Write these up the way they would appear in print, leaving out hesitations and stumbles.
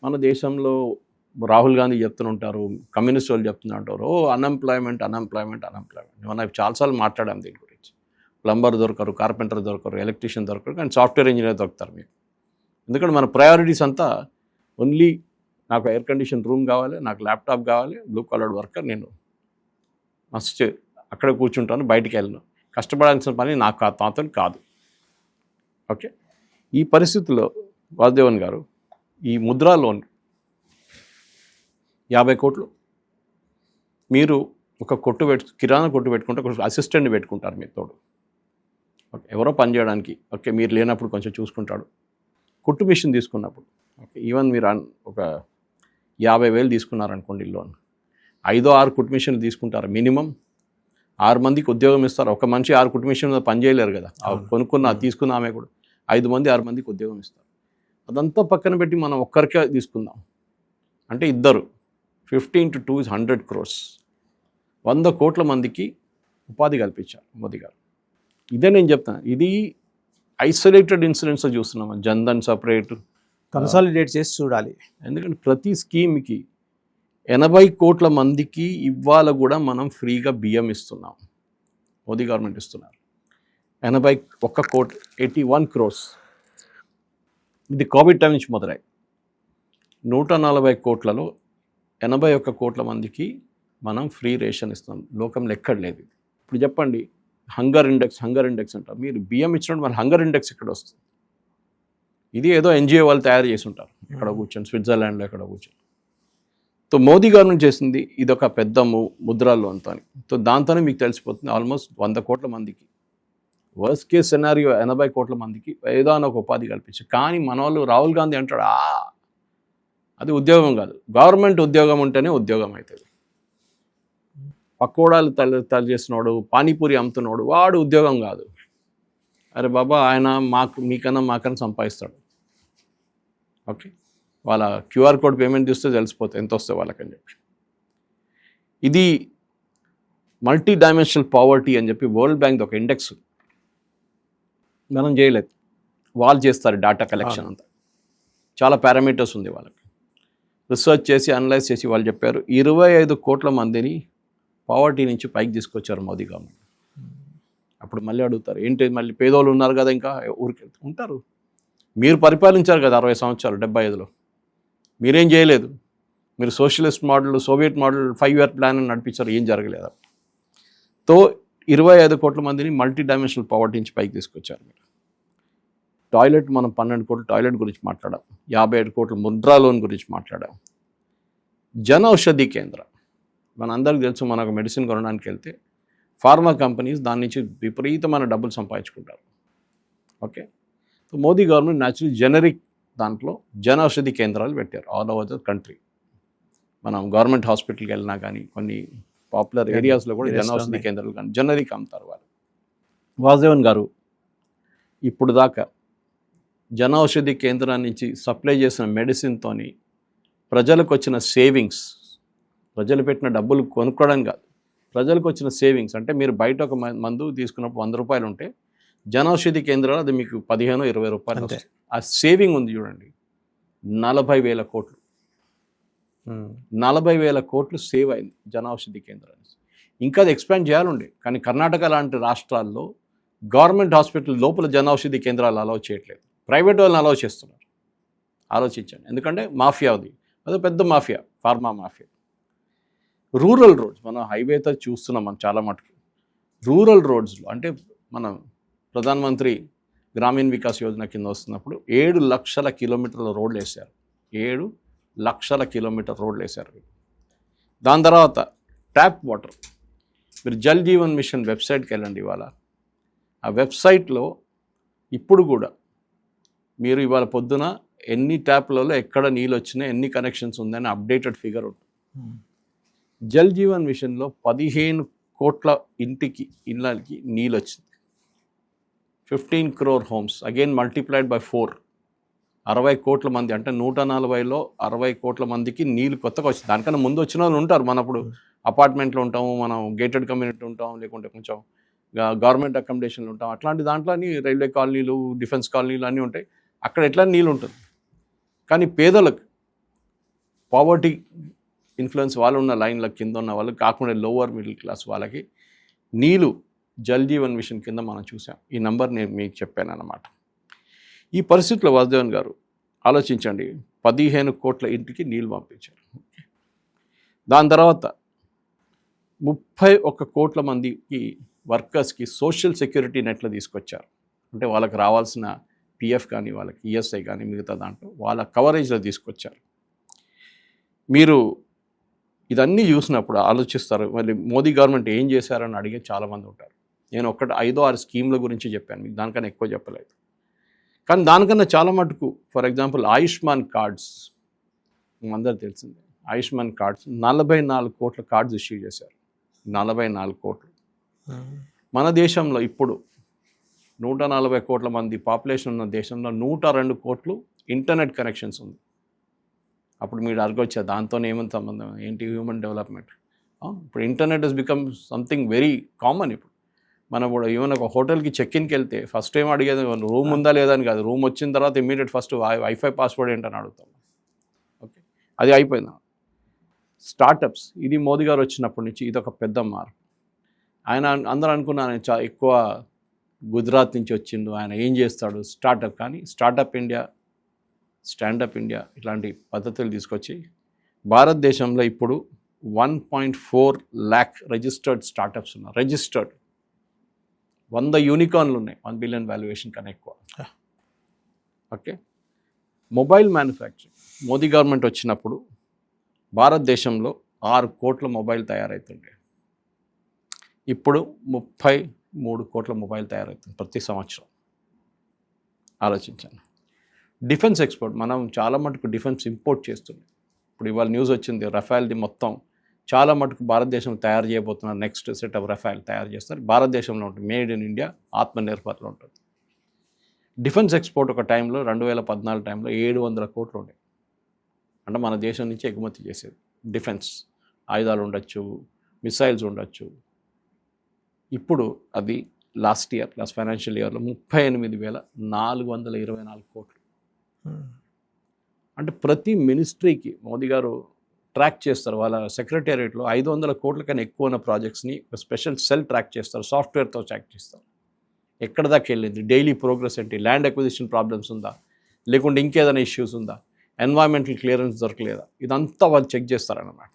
మన దేశంలో రాహుల్ గాంధీ చెప్తుంటారు, కమ్యూనిస్ట్ వాళ్ళు చెప్తుంటారు, అన్ఎంప్లాయ్మెంట్. మనం చాలాసార్లు మాట్లాడాం దీని గురించి. ప్లంబర్ దొరకరు, కార్పెంటర్ దొరకరు, ఎలక్ట్రీషియన్ దొరకరు, కానీ సాఫ్ట్వేర్ ఇంజనీర్ దొరుకుతారు మీకు. ఎందుకంటే మన ప్రయారిటీస్ అంతా ఓన్లీ నాకు ఎయిర్ కండిషన్ రూమ్ కావాలి, నాకు ల్యాప్టాప్ కావాలి, బ్లూ కలర్డ్ వర్కర్, నేను మస్ట్ అక్కడ కూర్చుంటాను, బయటికి వెళ్ళను, కష్టపడాల్సిన పని నాకు నాతో కాదు. ఓకే, ఈ పరిస్థితుల్లో వాసుదేవన్ గారు ఈ ముద్రా లోన్ 50 కోట్లు మీరు ఒక కిరాణా కొట్టు పెట్టుకుంటే ఒక అసిస్టెంట్ పెట్టుకుంటారు మీరు తోడు. ఓకే, ఎవరో పని చేయడానికి. ఓకే, మీరు లేనప్పుడు కొంచెం చూసుకుంటాడు. కుట్టు మిషన్ తీసుకున్నప్పుడు ఓకే, ఈవెన్ మీరు ఒక 50,000 తీసుకున్నారనుకోండి లోన్, 5-6 కుట్టు మిషన్లు తీసుకుంటారు మినిమం. 6 మందికి ఉద్యోగం ఇస్తారు. ఒక మనిషి 6 కుట్టు మిషన్ పని చేయలేరు కదా, తీసుకున్న ఆమె కూడా 5 మంది 6 మందికి ఉద్యోగం ఇస్తారు. అదంతా పక్కన పెట్టి మనం ఒక్కరికే తీసుకుందాం అంటే ఇద్దరు 15 to 2 is 100 crores. 100 కోట్ల మందికి ఉపాధి కల్పించారు మోదీ గారు. ఇదే నేను చెప్తాను, ఇది ఐసోలేటెడ్ ఇన్సిడెంట్స్ చూస్తున్నాం. జన్ధన్ సపరేట్, కన్సాలిడేట్ చేసి చూడాలి. ఎందుకంటే ప్రతి స్కీమ్కి 80 కోట్ల మందికి ఇవాళ కూడా మనం ఫ్రీగా బియ్యం ఇస్తున్నాం. మోదీ గవర్నమెంట్ ఇస్తున్నారు. 81 కోట్ 81 crores. ఇది కోవిడ్ టైం నుంచి మొదలై 140 కోట్లలో 81 కోట్ల మందికి మనం ఫ్రీ రేషన్ ఇస్తాం. లోకంలో ఎక్కడ లేదు. ఇప్పుడు చెప్పండి, హంగర్ ఇండెక్స్ అంటారు. మీరు బియ్యం ఇచ్చినప్పుడు మన హంగర్ ఇండెక్స్ ఇక్కడ వస్తుంది. ఇది ఏదో ఎన్జిఓ వాళ్ళు తయారు చేసి ఉంటారు, ఇక్కడ కూర్చొని స్విట్జర్లాండ్లో ఎక్కడ కూర్చొని. సో మోదీ గవర్నమెంట్ చేసింది ఇది ఒక పెద్ద ముద్రా లోన్తో. సో దాంతోనే మీకు తెలిసిపోతుంది ఆల్మోస్ట్ 100 కోట్ల మందికి, వర్స్ట్ కేస్ సినారియో 80 కోట్ల మందికి ఏదో అని ఒక ఉపాధి కల్పించారు. కానీ మన వాళ్ళు రాహుల్ గాంధీ అంటాడు, అది ఉద్యోగం కాదు, గవర్నమెంట్ ఉద్యోగం ఉంటేనే ఉద్యోగం అవుతుంది. పకోడాలు తయారు చేస్తున్నాడు, పానీపూరి అమ్ముతున్నాడు, వాడు ఉద్యోగం కాదు. అరే బాబా, ఆయన మీకన్నా మాకన్నా సంపాదిస్తాడు. ఓకే, వాళ్ళ క్యూఆర్ కోడ్ పేమెంట్ చూస్తే తెలిసిపోతుంది ఎంత వస్తే వాళ్ళకని చెప్పి. ఇది మల్టీ డైమెన్షనల్ పావర్టీ అని చెప్పి వరల్డ్ బ్యాంక్ ఒక ఇండెక్స్ మనం చేయలేదు, వాళ్ళు చేస్తారు డేటా కలెక్షన్ అంతా. చాలా పారామీటర్స్ ఉంది వాళ్ళకి. రీసెర్చ్ చేసి అనలైజ్ చేసి వాళ్ళు చెప్పారు 25 కోట్ల మందిని పావర్టీ నుంచి పైకి తీసుకొచ్చారు మోదీ గవర్నమెంట్. అప్పుడు మళ్ళీ అడుగుతారు, ఏంటి మళ్ళీ పేదోళ్ళు ఉన్నారు కదా, ఇంకా ఊరికి ఉంటారు. మీరు పరిపాలించారు కదా 60 సంవత్సరాలు, 75లో మీరేం చేయలేదు. మీరు socialist model, Soviet model 5-year plan నడిపించారు, ఏం జరగలేదు. తో 25 కోట్ల మందిని మల్టీ డైమెన్షనల్ పావర్టీ నుంచి పైకి తీసుకొచ్చారు మీరు. టాయిలెట్ మనం 12 కోట్ల టాయిలెట్ గురించి మాట్లాడాం, 57 కోట్ల ముద్రా లోన్ గురించి మాట్లాడాం. జన ఔషధి కేంద్ర, మనందరికీ తెలుసు, మనకు మెడిసిన్ కొనడానికి వెళ్తే ఫార్మా కంపెనీస్ దాని నుంచి విపరీతమైన డబ్బులు సంపాదించుకుంటారు. Okay, so Modi government natural generic దాంట్లో జన ఔషధి కేంద్రాలు పెట్టారు ఆల్ ఓవర్ ద కంట్రీ. మనం గవర్నమెంట్ హాస్పిటల్కి వెళ్ళినా కానీ కొన్ని పాపులర్ ఏరియాస్లో కూడా జన ఔషధి కేంద్రాలు కానీ జనరిక్ అమ్ముతారు వాళ్ళు. వాసుదేవన్ గారు ఇప్పుడు దాకా జన ఔషధి కేంద్రం నుంచి సప్లై చేసిన మెడిసిన్తో ప్రజలకు వచ్చిన సేవింగ్స్, ప్రజలు పెట్టిన డబ్బులు కొనుక్కోవడం కాదు, ప్రజలకు వచ్చిన సేవింగ్స్ అంటే మీరు బయట ఒక మందు తీసుకున్నప్పుడు 100 రూపాయలు ఉంటే జన ఔషధి కేంద్రాలు అది మీకు 15-20 రూపాయలు. ఆ సేవింగ్ ఉంది చూడండి, 40,000 కోట్లు. 40,000 కోట్లు సేవ్ అయింది జన ఔషధి కేంద్రాన్ని. ఇంకా అది ఎక్స్పాండ్ చేయాలండి, కానీ కర్ణాటక లాంటి రాష్ట్రాల్లో గవర్నమెంట్ హాస్పిటల్ లోపల జన ఔషధి కేంద్రాలు అలౌ చేయట్లేదు, ప్రైవేట్ వాళ్ళని అలౌ చేస్తున్నారు. ఆలోచించండి, ఎందుకంటే మాఫియా అది, అదో పెద్ద mafia, pharma mafia. Rural roads మనం హైవేతో చూస్తున్నాం మనం చాలా మటుకు. రూరల్ రోడ్స్లో అంటే మనం ప్రధానమంత్రి గ్రామీణ వికాస్ యోజన కింద వస్తున్నప్పుడు 7 లక్షల కిలోమీటర్ల రోడ్లు వేశారు. 7 లక్షల కిలోమీటర్ రోడ్లు వేశారు. దాని తర్వాత ట్యాప్ వాటర్, మీరు జల్ జీవన్ మిషన్ వెబ్సైట్కి వెళ్ళండి. ఇవాళ ఆ వెబ్సైట్లో ఇప్పుడు కూడా మీరు ఇవాళ పొద్దున ఎన్ని ట్యాప్లలో ఎక్కడ నీళ్ళు వచ్చినాయి, ఎన్ని కనెక్షన్స్ ఉందని అప్డేటెడ్ ఫిగర్ ఉంటుంది. జల్ జీవన్ మిషన్లో 15 కోట్ల ఇళ్ళకి నీళ్ళు వచ్చింది. 15 crore homes, again multiplied by 4, 60 కోట్ల మంది అంటే 140లో 60 కోట్ల మందికి నీళ్ళు కొత్తగా వచ్చింది. దానికన్నా ముందు వచ్చిన వాళ్ళు ఉంటారు. మన అప్పుడు అపార్ట్మెంట్లో ఉంటాము, మనం గేటెడ్ కమ్యూనిటీ ఉంటాం, లేకుంటే కొంచెం గవర్నమెంట్ అకామిడేషన్లు ఉంటాం. అట్లాంటి దాంట్లో అన్ని రైల్వే కాలనీలు, డిఫెన్స్ కాలనీలు అన్నీ ఉంటాయి. అక్కడ ఎట్లా నీళ్ళు ఉంటుంది. కానీ పేదలకు పావర్టీ ఇన్ఫ్లుయెన్స్ వాళ్ళు ఉన్న లైన్ల కింద ఉన్న వాళ్ళు కాకుండా లోవర్ మిడిల్ క్లాస్ వాళ్ళకి నీళ్ళు జల్ జీవన్ మిషన్ కింద మనం చూసాం. ఈ నంబర్ నేను మీకు చెప్పాను అన్నమాట. ఈ పరిస్థితుల్లో వాసుదేవన్ గారు ఆలోచించండి, 15 కోట్ల ఇంటికి నీళ్ళు పంపించారు. దాని తర్వాత 31 కోట్ల మందికి వర్కర్స్కి సోషల్ సెక్యూరిటీ నెట్లు తీసుకొచ్చారు. అంటే వాళ్ళకి రావాల్సిన పిఎఫ్ కానీ వాళ్ళకి ఈఎస్ఐ కానీ మిగతా దాంట్లో వాళ్ళ కవరేజ్లో తీసుకొచ్చారు. మీరు ఇదన్నీ చూసినప్పుడు ఆలోచిస్తారు, మళ్ళీ మోదీ గవర్నమెంట్ ఏం చేశారని అడిగే చాలామంది ఉంటారు. నేను 5-6 స్కీమ్ల గురించి చెప్పాను, మీకు దానికన్నా ఎక్కువ చెప్పలేదు. కానీ దానికన్నా చాలా మటుకు ఫర్ ఎగ్జాంపుల్ ఆయుష్మాన్ కార్డ్స్ అందరూ తెలిసిందే. ఆయుష్మాన్ కార్డ్స్ 44 కోట్ల కార్డ్స్ ఇష్యూ చేశారు. 44 కోట్లు. మన దేశంలో ఇప్పుడు 140 కోట్ల మంది పాపులేషన్ ఉన్న దేశంలో 102 కోట్లు ఇంటర్నెట్ కనెక్షన్స్ ఉంది. అప్పుడు మీరు అడగొచ్చా దాంతో ఏమైనా సంబంధం ఏంటి, హ్యూమన్ డెవలప్మెంట్. ఇప్పుడు internet has become something very common. ఇప్పుడు మనం ఇప్పుడు ఈవెన్ ఒక హోటల్కి చెక్ఇన్కి వెళ్తే ఫస్ట్ టైం అడిగేది రూమ్ ఉందా లేదా అని కాదు, రూమ్ వచ్చిన తర్వాత ఇమీడియట్ ఫస్ట్ వైఫై పాస్వర్డ్ ఏంటని అడుగుతాం. ఓకే, అది అయిపోయింది. స్టార్టప్స్, ఇది మోదీ గారు వచ్చినప్పటి నుంచి ఇది ఒక పెద్ద మార్పు. ఆయన అందరూ అనుకున్నారు ఎక్కువ గుజరాత్ నుంచి వచ్చిండు, ఆయన ఏం చేస్తాడు స్టార్టప్. కానీ స్టార్టప్ ఇండియా, స్టాండప్ ఇండియా ఇట్లాంటి పద్ధతులు తీసుకొచ్చి భారతదేశంలో ఇప్పుడు 1.4 lakh రిజిస్టర్డ్ స్టార్టప్స్ ఉన్నాయి. రిజిస్టర్డ్ 100 యూనికార్న్లు ఉన్నాయి, 1 బిలియన్ వాల్యుయేషన్ కన్నా ఎక్కువ. Okay, mobile manufacturing Modi government వచ్చినప్పుడు భారతదేశంలో 6 కోట్ల మొబైల్ తయారవుతుండే. ఇప్పుడు 33 కోట్ల మొబైల్ తయారవుతుంది ప్రతి సంవత్సరం. ఆలోచించాను. డిఫెన్స్ ఎక్స్పోర్ట్, మనం చాలా మటుకు డిఫెన్స్ ఇంపోర్ట్ చేస్తున్నాం. ఇప్పుడు ఇవాళ న్యూస్ వచ్చింది, రఫాల్ది మొత్తం చాలా మటుకు భారతదేశం తయారు చేయబోతున్నారు. నెక్స్ట్ సెట్ ఆఫ్ రఫాల్ తయారు చేస్తారు, భారతదేశంలో ఉంటుంది. మేడ్ ఇన్ ఇండియా, ఆత్మనిర్భర్లో ఉంటుంది. డిఫెన్స్ ఎక్స్పోర్ట్ ఒక టైంలో 2014 టైంలో 700 కోట్లు ఉండే. అంటే మన దేశం నుంచి ఎగుమతి చేసేది డిఫెన్స్ ఆయుధాలు ఉండొచ్చు, మిసైల్స్ ఉండొచ్చు. ఇప్పుడు అది లాస్ట్ ఫైనాన్షియల్ ఇయర్లో 38,424 కోట్లు. అంటే ప్రతి మినిస్ట్రీకి మోదీ గారు ట్రాక్ చేస్తారు. వాళ్ళ సెక్రటేరియట్లో 500 కోట్ల కన్నా ఎక్కువ ఉన్న ప్రాజెక్ట్స్ని స్పెషల్ సెల్ ట్రాక్ చేస్తారు, సాఫ్ట్వేర్తో ట్రాక్ చేస్తారు. ఎక్కడ దాకా వెళ్ళింది, డైలీ ప్రోగ్రెస్ ఏంటి, ల్యాండ్ అక్విజిషన్ ప్రాబ్లమ్స్ ఉందా, లేకుంటే ఇంకేదైనా ఇష్యూస్ ఉందా, ఎన్వైరన్మెంటల్ క్లియరెన్స్ దొరకలేదా, ఇదంతా వాళ్ళు చెక్ చేస్తారన్నమాట.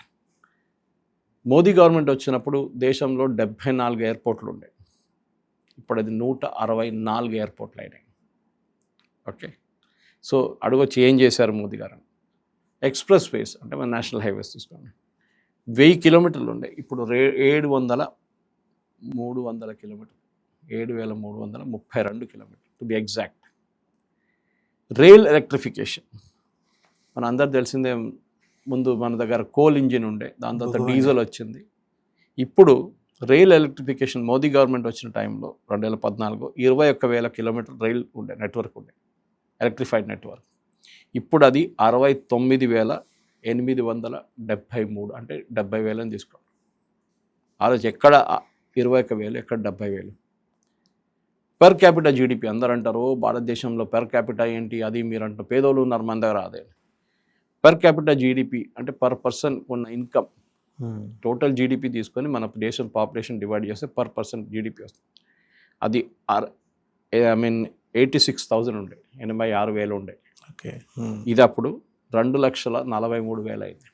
మోదీ గవర్నమెంట్ వచ్చినప్పుడు దేశంలో 74 ఎయిర్పోర్ట్లు ఉండే, ఇప్పుడు అది 164 ఎయిర్పోర్ట్లు అయినాయి. ఓకే, సో అడగొచ్చి ఏం చేశారు మోదీ గారు. ఎక్స్ప్రెస్ వేస్ అంటే మన నేషనల్ హైవేస్ తీసుకోండి, 1000 కిలోమీటర్లు ఉండే, ఇప్పుడు 7,300 కిలోమీటర్లు, 7,332 కిలోమీటర్లు to be exact. Rail electrification, మన అందరు తెలిసిందే, ముందు మన దగ్గర కోల్ ఇంజిన్ ఉండే, దాని తర్వాత డీజిల్ వచ్చింది. ఇప్పుడు రైల్ ఎలక్ట్రిఫికేషన్ మోదీ గవర్నమెంట్ వచ్చిన టైంలో 2014 21,000 కిలోమీటర్ రైల్ ఉండే, నెట్వర్క్ ఉండే, ఎలక్ట్రిఫైడ్ నెట్వర్క్. ఇప్పుడు అది 69,873, అంటే 70,000 తీసుకోండి. ఆ రోజు ఎక్కడ 21,000, ఎక్కడ 70,000. పెర్ క్యాపిటల్ జీడిపి, అందరూ అంటారు భారతదేశంలో పెర్ క్యాపిటల్ ఏంటి, అది మీరు అంటారు పేదోళ్ళు ఉన్నారు మన దగ్గర. అదే పెర్ క్యాపిటల్ జీడిపి అంటే పర్ పర్సన్ ఉన్న ఇన్కమ్, టోటల్ జీడిపి తీసుకొని మన దేశం పాపులేషన్ డివైడ్ చేస్తే పర్ పర్సన్ జీడిపి వస్తుంది. అది 86,000 ఉండే, 86,000 ఉండే. ఓకే, ఇది అప్పుడు 2,43,000 అయింది,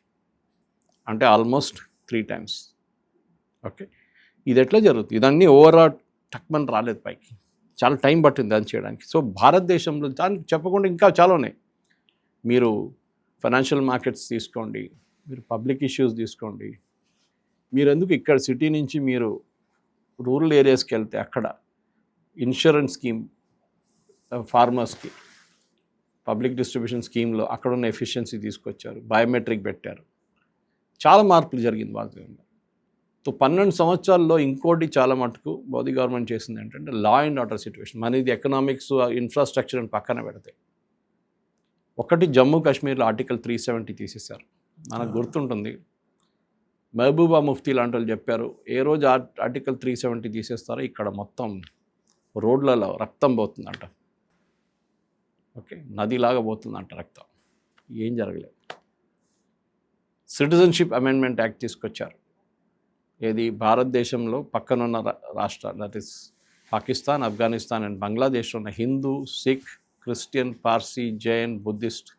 అంటే ఆల్మోస్ట్ 3 times. ఓకే, ఇది ఎట్లా జరుగుతుంది, ఇదన్నీ ఓవరాల్ టక్మన్ రాలేదు పైకి, చాలా టైం పట్టింది దాన్ని చేయడానికి. సో భారతదేశంలో దానికి చెప్పకుండా ఇంకా చాలా ఉన్నాయి. మీరు ఫైనాన్షియల్ మార్కెట్స్ తీసుకోండి, మీరు పబ్లిక్ ఇష్యూస్ తీసుకోండి. మీరు ఎందుకు ఇక్కడ సిటీ నుంచి మీరు రూరల్ ఏరియాస్కి వెళ్తే అక్కడ ఇన్సూరెన్స్ స్కీమ్, ఫార్మర్స్కి పబ్లిక్ డిస్ట్రిబ్యూషన్ స్కీమ్లో అక్కడ ఉన్న ఎఫిషియన్సీ తీసుకొచ్చారు, బయోమెట్రిక్ పెట్టారు, చాలా మార్పులు జరిగింది వాస్తవంగా. సో 12 సంవత్సరాల్లో ఇంకోటి చాలా మటుకు మోదీ గవర్నమెంట్ చేసింది ఏంటంటే లా అండ్ ఆర్డర్ సిచ్యువేషన్. మనది ఎకనామిక్స్, ఇన్ఫ్రాస్ట్రక్చర్ అని పక్కన పెడితే, ఒకటి జమ్మూ కాశ్మీర్లో ఆర్టికల్ 370 తీసేశారు. మనకు గుర్తుంటుంది, మహబూబా ముఫ్తీ లాంటి వాళ్ళు చెప్పారు, ఏ రోజు ఆర్టికల్ 370 తీసేస్తారో ఇక్కడ మొత్తం రోడ్లలో రక్తం పోతుందంట. ఓకే, నదిలాగా పోతుందంట రక్తం. ఏం జరగలేదు. సిటిజన్షిప్ అమెండ్మెంట్ యాక్ట్ తీసుకొచ్చారు. ఏది భారతదేశంలో పక్కనున్న రాష్ట్రాలు, that is Pakistan, Afghanistan and బంగ్లాదేశ్లో ఉన్న హిందూ, సిక్, క్రిస్టియన్, పార్సీ, జైన్, బుద్ధిస్ట్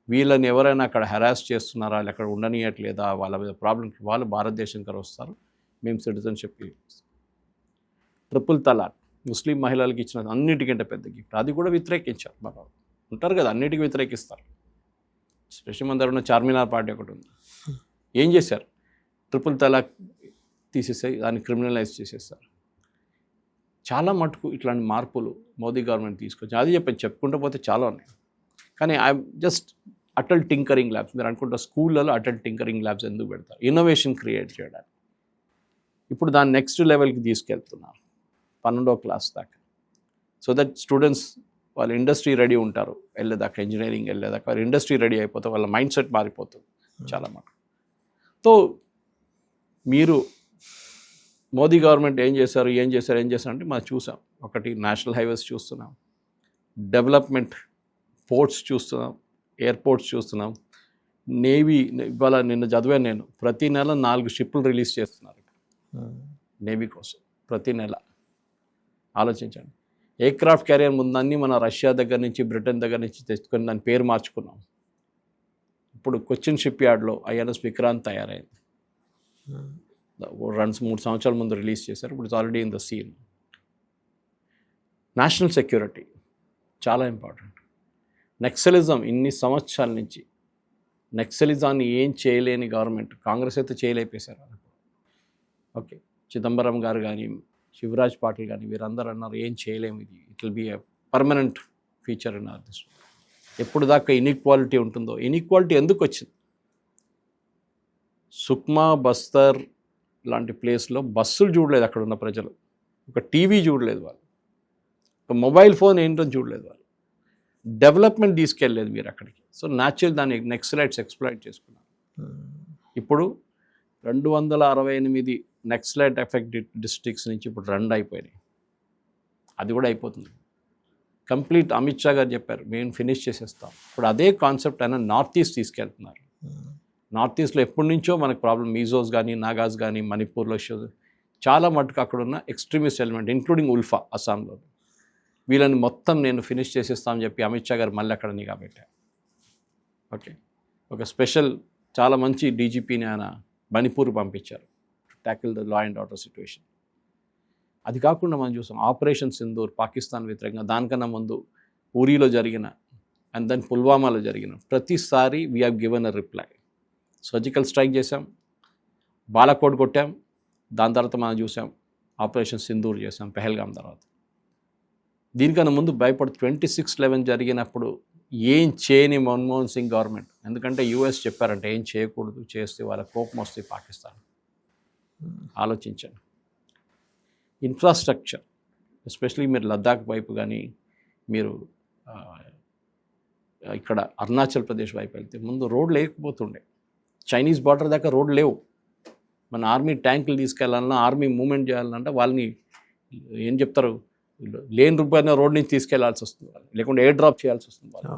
వీళ్ళని ఎవరైనా అక్కడ హెరాస్ చేస్తున్నారా, అక్కడ ఉండనియట్లేదా, వాళ్ళ మీద ప్రాబ్లమ్కి వాళ్ళు భారతదేశంకి వస్తారు, మేము సిటిజన్షిప్. ట్రిపుల్ తలాక్ ముస్లిం మహిళలకు ఇచ్చిన అన్నిటికంటే పెద్ద గిఫ్ట్, అది కూడా వ్యతిరేకించారు. మన ఉంటారు కదా, అన్నిటికీ వ్యతిరేకిస్తారు. స్పెషల్ మన దగ్గర ఉన్న చార్మినార్ పార్టీ ఒకటి ఉంది. ఏం చేశారు? ట్రిపుల్ తలాక్ తీసేసాయి, దాన్ని క్రిమినలైజ్ చేసేస్తారు. చాలా మటుకు ఇట్లాంటి మార్పులు మోదీ గవర్నమెంట్ తీసుకొచ్చి, అది చెప్పుకుంటూ పోతే చాలా ఉన్నాయి. కానీ I just Atal tinkering labs, మీరు అనుకుంటా స్కూళ్ళలో అటల్ టింకరింగ్ ల్యాబ్స్ ఎందుకు పెడతారు? ఇన్నోవేషన్ క్రియేట్ చేయడానికి. ఇప్పుడు దాన్ని నెక్స్ట్ లెవెల్కి తీసుకెళ్తున్నారు 12వ క్లాస్ దాకా. సో దట్ స్టూడెంట్స్ వాళ్ళు ఇండస్ట్రీ రెడీ ఉంటారు, వెళ్ళేదాకా ఇంజనీరింగ్ వెళ్ళేదాకా వాళ్ళు ఇండస్ట్రీ రెడీ అయిపోతే వాళ్ళ మైండ్ సెట్ మారిపోతుంది చాలా మటుకు. సో మీరు మోదీ గవర్నమెంట్ ఏం చేశారు అంటే మనం చూసాం. ఒకటి నేషనల్ హైవేస్ చూస్తున్నాం, డెవలప్మెంట్ పోర్ట్స్ చూస్తున్నాం, ఎయిర్పోర్ట్స్ చూస్తున్నాం, నేవీ. ఇవాళ నిన్న చదివాను నేను, ప్రతి నెల 4 షిప్పులు రిలీజ్ చేస్తున్నారు నేవీ కోసం ప్రతి నెల. ఆలోచించండి. ఎయిర్క్రాఫ్ట్ క్యారియర్ ముందన్నీ మన రష్యా దగ్గర నుంచి, బ్రిటన్ దగ్గర నుంచి తెచ్చుకొని దాని పేరు మార్చుకున్నాం. ఇప్పుడు కొచ్చిన్ షిప్ యార్డ్లో INS విక్రాంత్ తయారైంది. 3 సంవత్సరాల ముందు రిలీజ్ చేశారు. ఇప్పుడు it's already in the scene. National security చాలా ఇంపార్టెంట్. నక్సలిజం ఇన్ని సంవత్సరాల నుంచి, నక్సలిజాన్ని ఏం చేయలేని గవర్నమెంట్ కాంగ్రెస్ అయితే చేయలేపేశారు. ఓకే, చిదంబరం గారు కానీ, శివరాజ్ పాటిల్ కానీ వీరందరూ అన్నారు ఏం చేయలేము, ఇది it will be a permanent feature in our this. ఎప్పుడు దాకా ఇన్ఈక్వాలిటీ ఉంటుందో. ఇన్ఈక్వాలిటీ ఎందుకు వచ్చింది? సుక్మా, బస్తర్ లాంటి ప్లేస్లో బస్సులు చూడలేదు అక్కడ ఉన్న ప్రజలు, ఒక టీవీ చూడలేదు వాళ్ళు, ఒక మొబైల్ ఫోన్ ఏంటో చూడలేదు వాళ్ళు, డెవలప్మెంట్ తీసుకెళ్ళలేదు మీరు అక్కడికి. సో న్యాచురల్ దాన్ని నక్సలైట్స్ ఎక్స్ప్లాయిట్ చేసుకున్నారు. ఇప్పుడు 268 నక్సలైట్ ఎఫెక్ట్ డిస్ట్రిక్ట్స్ నుంచి ఇప్పుడు 2 అయిపోయినాయి. అది కూడా అయిపోతుంది కంప్లీట్. అమిత్ షా గారు చెప్పారు మేము ఫినిష్ చేసేస్తాం. ఇప్పుడు అదే కాన్సెప్ట్ అయినా నార్త్ ఈస్ట్ తీసుకెళ్తున్నారు. నార్త్ ఈస్ట్లో ఎప్పటి నుంచో మనకు ప్రాబ్లం, మీజోస్ కానీ, నాగాస్ కానీ, మణిపూర్లో చాలా మటుకు అక్కడ ఉన్న ఎక్స్ట్రీమిస్ట్ ఎలిమెంట్ ఇంక్లూడింగ్ ఉల్ఫా అస్సాంలో, వీళ్ళని మొత్తం నేను ఫినిష్ చేసేస్తామని చెప్పి అమిత్ షా గారు మళ్ళీ అక్కడ నిఘా పెట్టారు. ఓకే, ఒక స్పెషల్ చాలా మంచి డీజీపీని ఆయన మణిపూర్ పంపించారు, tackle the law and order situation. అది కాకుండా మనం చూసాం ఆపరేషన్ సింధూర్ పాకిస్తాన్ వ్యతిరేకంగా, దానికన్నా ముందు ఊరిలో జరిగిన అండ్ దెన్ పుల్వామాలో జరిగిన ప్రతిసారి we have given a reply. Surgical strike చేసాం, బాలాకోట్ కొట్టాం, దాని తర్వాత మనం చూసాం ఆపరేషన్ సింధూర్ చేసాం పెహల్గాం తర్వాత. దీనికన్నా ముందు 26/11 జరిగినప్పుడు ఏం చేయని మన్మోహన్ సింగ్ గవర్నమెంట్, ఎందుకంటే US చెప్పారంటే ఏం చేయకూడదు, చేస్తే వాళ్ళ కోపం వస్తుంది పాకిస్తాన్. ఆలోచించండి. ఇన్ఫ్రాస్ట్రక్చర్ ఎస్పెషలీ మీరు లద్దాఖ్ వైపు కానీ, మీరు ఇక్కడ అరుణాచల్ ప్రదేశ్ వైపు వెళ్తే ముందు రోడ్లు లేకపోతుండే, చైనీస్ బార్డర్ దాకా రోడ్లు లేవు. మన ఆర్మీ ట్యాంకులు తీసుకెళ్ళాలన్నా, ఆర్మీ మూవ్మెంట్ చేయాలంటే వాళ్ళని ఏం చెప్తారు, లేని రూపాయల రోడ్ నుంచి తీసుకెళ్లాల్సి వస్తుంది వాళ్ళు, లేకుంటే ఎయిర్ డ్రాప్ చేయాల్సి వస్తుంది వాళ్ళు.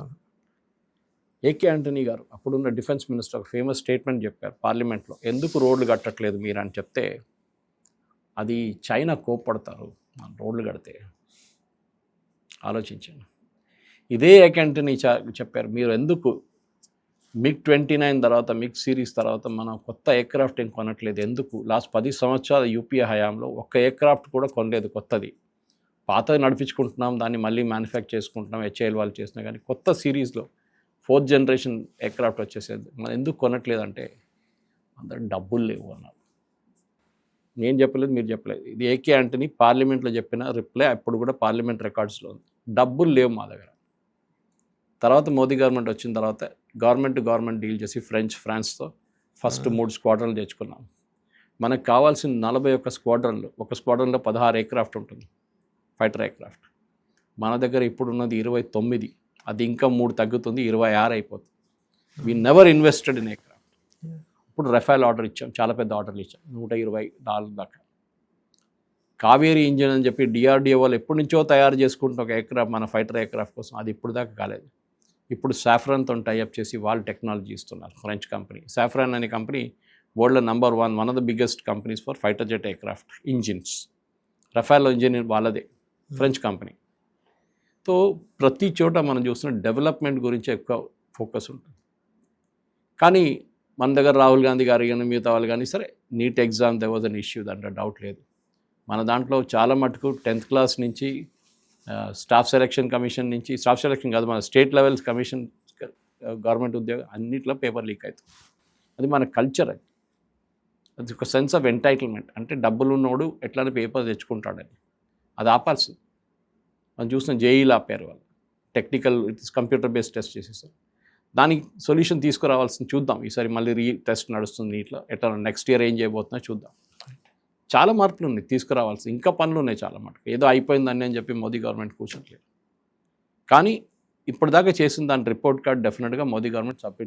ఏకే ఆంటనీ గారు అప్పుడున్న డిఫెన్స్ మినిస్టర్ ఒక ఫేమస్ స్టేట్మెంట్ చెప్పారు పార్లమెంట్లో, ఎందుకు రోడ్లు కట్టట్లేదు మీరు అని చెప్తే, అది చైనా కోప్పడతారు మన రోడ్లు కడితే. ఆలోచించండి. ఇదే ఏకే ఆంటనీ చెప్పారు, మీరు ఎందుకు MiG-29 తర్వాత, MiG సిరీస్ తర్వాత మనం కొత్త ఎయిర్క్రాఫ్ట్ ఏం కొనట్లేదు, ఎందుకు? లాస్ట్ 10 సంవత్సరాల యూపీఏ హయాంలో ఒక్క ఎయిర్క్రాఫ్ట్ కూడా కొనలేదు కొత్తది. పాతది నడిపించుకుంటున్నాం, దాన్ని మళ్ళీ మ్యానుఫ్యాక్చర్ చేసుకుంటున్నాం, HAL వాళ్ళు చేసినా, కానీ కొత్త సిరీస్లో 4th జనరేషన్ ఎయిర్క్రాఫ్ట్ వచ్చేసేది మనం ఎందుకు కొనట్లేదంటే అందరూ డబ్బులు లేవు అన్నారు. నేను చెప్పలేదు, మీరు చెప్పలేదు. ఇది ఏకే ఆంటనీ పార్లమెంట్లో చెప్పిన రిప్లై, అప్పుడు కూడా పార్లమెంట్ రికార్డ్స్లో ఉంది. డబ్బులు లేవు మా దగ్గర. తర్వాత మోదీ గవర్నమెంట్ వచ్చిన తర్వాత గవర్నమెంట్ డీల్ చేసి ఫ్రాన్స్తో ఫస్ట్ 3 స్క్వాడ్రన్లు తెచ్చుకున్నాం. మనకు కావాల్సిన 41 స్క్వాడ్రన్లు, ఒక స్క్వాడ్రన్లో 16 ఎయిర్క్రాఫ్ట్ ఉంటుంది, ఫైటర్ ఎయిర్క్రాఫ్ట్. మన దగ్గర ఇప్పుడున్నది 29, అది ఇంకా 3 తగ్గుతుంది, 26 అయిపోతుంది. We never invested in aircraft. ఇప్పుడు రఫేల్ ఆర్డర్ ఇచ్చాం, చాలా పెద్ద ఆర్డర్లు ఇచ్చాం, 120 దాకా. కావేరీ ఇంజిన్ అని చెప్పి DRDO వాళ్ళు ఎప్పటి నుంచో తయారు చేసుకుంటున్న ఒక ఎయిర్క్రాఫ్ట్, మన ఫైటర్ ఎయిర్క్రాఫ్ట్ కోసం, అది ఇప్పుడు దాకా కాలేదు. ఇప్పుడు సాఫ్రాన్తో టైఅప్ చేసి వాళ్ళు టెక్నాలజీ ఇస్తున్నారు. ఫ్రెంచ్ కంపెనీ సాఫ్రాన్ అనే కంపెనీ వరల్డ్లో number 1, one of the biggest companies for fighter jet aircraft engines. రఫాల్ engine వాళ్ళదే, ఫ్రెంచ్ కంపెనీ. సో ప్రతి చోట మనం చూస్తున్న డెవలప్మెంట్ గురించి ఎక్కువ ఫోకస్ ఉంటుంది. కానీ మన దగ్గర రాహుల్ గాంధీ గారు కానీ మిగతా వాళ్ళు కానీ సరే NEET exam they was an issue, దాంట్లో డౌట్ లేదు. మన దాంట్లో చాలా మటుకు 10th క్లాస్ నుంచి స్టాఫ్ సెలక్షన్ కమిషన్ నుంచి, స్టాఫ్ సెలక్షన్ కాదు మన స్టేట్ లెవెల్స్ కమిషన్, గవర్నమెంట్ ఉద్యోగం అన్నిట్లో పేపర్ లీక్ అవుతుంది. అది మన కల్చర్. అది ఒక సెన్స్ ఆఫ్ ఎంటైటిల్మెంట్. అంటే డబ్బులు ఉన్నోడు ఎట్లా పేపర్ తెచ్చుకుంటాడని, అది ఆపాల్సింది. మనం చూసిన జేఈలు ఆపారు వాళ్ళు, టెక్నికల్ కంప్యూటర్ బేస్డ్ టెస్ట్ చేసేసారు. దానికి సొల్యూషన్ తీసుకురావాల్సింది. చూద్దాం ఈసారి మళ్ళీ టెస్ట్ నడుస్తుంది నీట్లో, ఎట్లా నెక్స్ట్ ఇయర్ ఏం చేయబోతున్నా చూద్దాం. చాలా మార్పులు ఉన్నాయి తీసుకురావాల్సి, ఇంకా పనులు ఉన్నాయి చాలా మటుకు. ఏదో అయిపోయిందని అని చెప్పి మోదీ గవర్నమెంట్ కూర్చోట్లేదు. కానీ ఇప్పటిదాకా చేసిన దాని రిపోర్ట్ కార్డ్ డెఫినెట్గా మోదీ గవర్నమెంట్ సబ్మిట్